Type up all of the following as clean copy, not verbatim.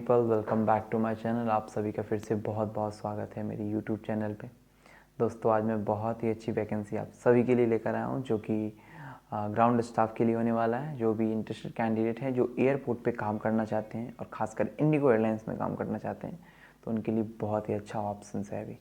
People, welcome back to my channel. आप सभी का फिर से बहुत बहुत स्वागत है मेरी यूट्यूब चैनल पे। दोस्तों, आज मैं बहुत ही अच्छी वैकेंसी आप सभी के लिए लेकर आया हूँ, जो कि ग्राउंड स्टाफ के लिए होने वाला है। जो भी इंटरेस्टेड कैंडिडेट हैं जो एयरपोर्ट पे काम करना चाहते हैं और ख़ासकर इंडिगो एयरलाइंस में काम करना चाहते हैं, तो उनके लिए बहुत ही अच्छा ऑप्शन है। अभी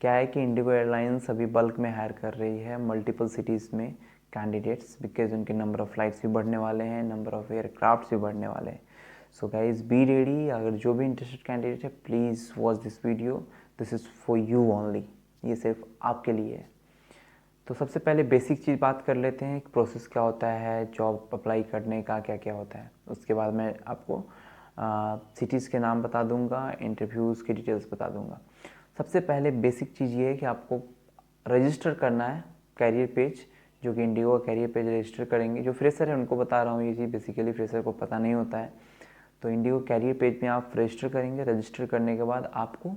क्या है कि इंडिगो एयरलाइंस अभी बल्क में हायर कर रही है मल्टीपल सिटीज़ में कैंडिडेट्स, बिकॉज उनके नंबर ऑफ़ फ्लाइट्स भी बढ़ने वाले हैं, नंबर ऑफ़ एयरक्राफ्ट्स भी बढ़ने वाले हैं। So guys be ready. अगर जो भी इंटरेस्टेड कैंडिडेट है, please watch this video. This is for you only. ये सिर्फ आपके लिए है। तो सबसे पहले बेसिक चीज़ बात कर लेते हैं कि प्रोसेस क्या होता है, जॉब अप्लाई करने का क्या क्या होता है। उसके बाद मैं आपको सिटीज़ के नाम बता दूंगा, इंटरव्यूज़ की डिटेल्स बता दूंगा। सबसे पहले बेसिक चीज़ ये है कि आपको रजिस्टर करना है कैरियर पेज, जो कि इंडिगो का कैरियर पेज रजिस्टर करेंगे। जो फ्रेशर है उनको बता रहा हूँ ये चीज़, बेसिकली फ्रेशर को पता नहीं होता है। तो इंडिगो कैरियर पेज में आप रजिस्टर करेंगे। रजिस्टर करने के बाद आपको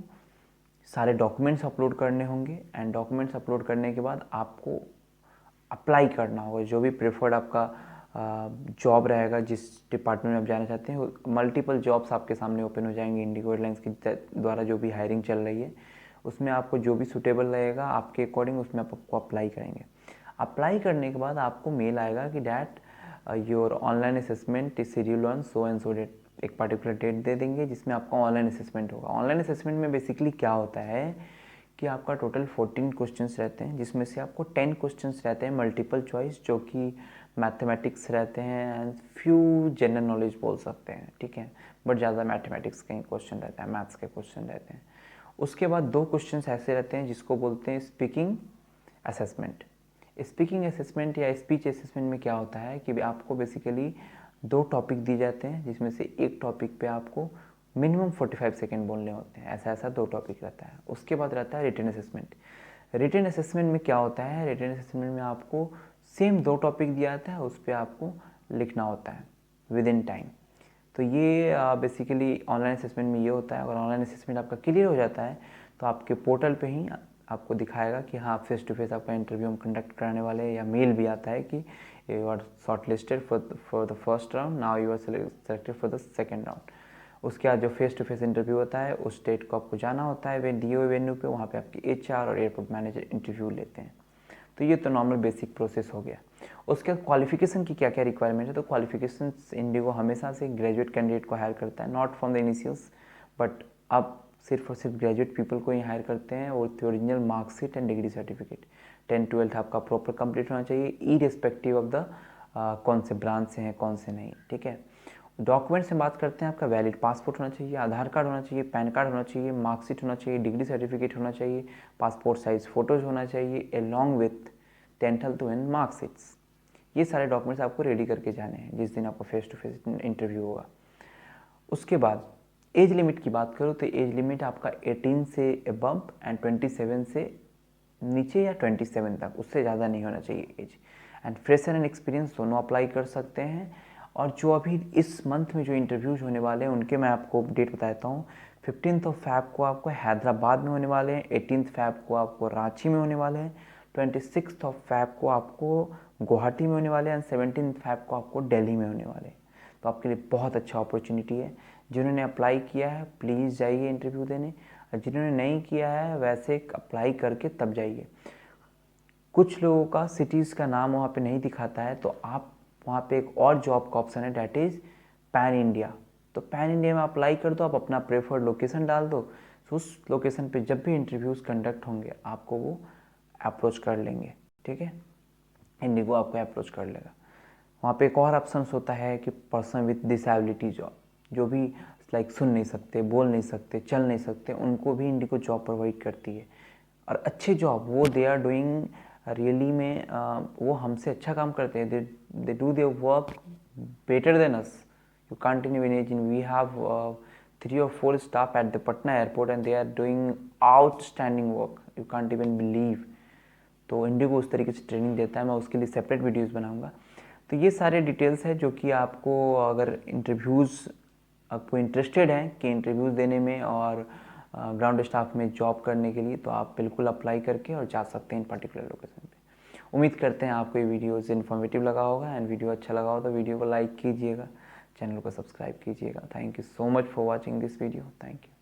सारे डॉक्यूमेंट्स अपलोड करने होंगे, एंड डॉक्यूमेंट्स अपलोड करने के बाद आपको अप्लाई करना होगा। जो भी प्रेफर्ड आपका जॉब रहेगा, जिस डिपार्टमेंट में आप जाना चाहते हैं, मल्टीपल जॉब्स आपके सामने ओपन हो जाएंगे इंडिगो एयरलाइंस के द्वारा। जो भी हायरिंग चल रही है उसमें आपको जो भी सूटेबल रहेगा आपके अकॉर्डिंग, उसमें आपको अप्लाई करेंगे। अप्लाई करने के बाद आपको मेल आएगा कि that your online assessment is schedule on so and so date. एक पर्टिकुलर डेट दे देंगे जिसमें आपका ऑनलाइन असेसमेंट होगा। ऑनलाइन असेसमेंट में बेसिकली क्या होता है कि आपका टोटल 14 क्वेश्चंस रहते हैं, जिसमें से आपको 10 क्वेश्चंस रहते हैं मल्टीपल चॉइस, जो कि मैथमेटिक्स रहते हैं एंड फ्यू जनरल नॉलेज बोल सकते हैं, ठीक है। बट ज़्यादा मैथमेटिक्स के क्वेश्चन रहते हैं, मैथ्स के क्वेश्चन रहते हैं। उसके बाद 2 क्वेश्चंस ऐसे रहते हैं जिसको बोलते हैं स्पीकिंग असेसमेंट। स्पीकिंग असेसमेंट या स्पीच असेसमेंट में क्या होता है कि आपको बेसिकली 2 टॉपिक दिए जाते हैं, जिसमें से एक टॉपिक पे आपको मिनिमम 45 सेकेंड बोलने होते हैं। ऐसा 2 टॉपिक रहता है। उसके बाद रहता है रिटन असेसमेंट। रिटन असेसमेंट में क्या होता है, रिटन असेसमेंट में आपको सेम 2 टॉपिक दिया जाता है, उस पर आपको लिखना होता है विद इन टाइम। तो ये बेसिकली ऑनलाइन असेसमेंट में ये होता है। अगर ऑनलाइन असेसमेंट आपका क्लियर हो जाता है तो आपके पोर्टल पे ही आपको दिखाएगा कि हाँ, फेस टू फेस आपका इंटरव्यू हम कंडक्ट कराने वाले हैं, या मेल भी आता है कि you are shortlisted for the first round, now you are selected for the second round. उसके बाद जो फेस टू फेस इंटरव्यू होता है, उस डेट को आपको जाना होता है वे दिए हुए वेन्यू पे। वहाँ पे आपके HR और एयरपोर्ट मैनेजर इंटरव्यू लेते हैं। तो ये तो नॉर्मल बेसिक प्रोसेस हो गया। उसके बाद क्वालिफिकेशन की क्या क्या रिक्वायरमेंट है, तो क्वालिफिकेशन इंडिगो हमेशा से ग्रेजुएट कैंडिडेट को हायर करता है, not from the initials, but अब सिर्फ और सिर्फ ग्रेजुएट पीपल को ही हायर करते हैं, और original marksheet and degree certificate 10-12 आपका प्रॉपर कंप्लीट होना चाहिए, इरेस्पेक्टिव ऑफ द कौन से ब्रांच से हैं कौन से नहीं, ठीक है। डॉक्यूमेंट्स में बात करते हैं, आपका वैलिड पासपोर्ट होना चाहिए, आधार कार्ड होना चाहिए, पैन कार्ड होना चाहिए, मार्कशीट होना चाहिए, डिग्री सर्टिफिकेट होना चाहिए, पासपोर्ट साइज फ़ोटोज़ होना चाहिए अलॉन्ग विथ 10th-12th मार्कशीट्स। ये सारे डॉक्यूमेंट्स आपको रेडी करके जाने हैं जिस दिन आपका फेस टू फेस इंटरव्यू होगा। उसके बाद एज लिमिट की बात करूँ तो एज लिमिट आपका 18 से अबव एंड 27 से नीचे, या 27 तक, उससे ज़्यादा नहीं होना चाहिए age. And fresher and experience दोनों अप्लाई कर सकते हैं। और जो अभी इस मंथ में जो इंटरव्यूज होने वाले हैं उनके मैं आपको डेट बता देता हूँ। 15 फ़रवरी को आपको हैदराबाद में होने वाले हैं, 18 फ़रवरी को आपको रांची में होने वाले हैं, 26 फ़रवरी को आपको गुवाहाटी में होने वाले हैं, एंड 17 फ़रवरी को आपको दिल्ली में होने वाले हैं। तो आपके लिए बहुत अच्छा अपॉर्चुनिटी है। जिन्होंने अप्लाई किया है प्लीज़ जाइए इंटरव्यू देने, और जिन्होंने नहीं किया है वैसे अप्लाई करके तब जाइए। कुछ लोगों का सिटीज़ का नाम वहाँ पे नहीं दिखाता है, तो आप वहाँ पे एक और जॉब का ऑप्शन है, डैट इज़ पैन इंडिया। तो पैन इंडिया में अप्लाई कर दो, आप अपना प्रेफर्ड लोकेशन डाल दो, तो उस लोकेशन पे जब भी इंटरव्यूज़ कंडक्ट होंगे आपको वो अप्रोच कर लेंगे, ठीक है। इंडिगो आपको अप्रोच कर लेगा। वहाँ पे एक और ऑप्शन होता है कि पर्सन विद डिसेबिलिटी जॉब, जो भी लाइक सुन नहीं सकते, बोल नहीं सकते, चल नहीं सकते, उनको भी इंडिगो जॉब प्रोवाइड करती है। और अच्छे जॉब वो दे आर डूइंग रियली में, वो हमसे अच्छा काम करते हैं। They do their work better than us. You can't imagine, we have 3 or 4 staff at the Patna airport and they are doing outstanding work. You can't even believe। तो Indigo उस तरीके से ट्रेनिंग देता है, मैं उसके लिए सेपरेट वीडियोस बनाऊंगा। तो ये सारे डिटेल्स है जो कि आपको, अगर इंटरव्यूज़ आपको इंटरेस्टेड हैं कि इंटरव्यूज़ देने में और ग्राउंड स्टाफ में जॉब करने के लिए, तो आप बिल्कुल अप्लाई करके और जा सकते हैं इन पर्टिकुलर लोकेशन पे। उम्मीद करते हैं आपको ये वीडियोस इन्फॉर्मेटिव लगा होगा, एंड वीडियो अच्छा लगा हो तो वीडियो को लाइक कीजिएगा, चैनल को सब्सक्राइब कीजिएगा। Thank you so much for watching this video. Thank you.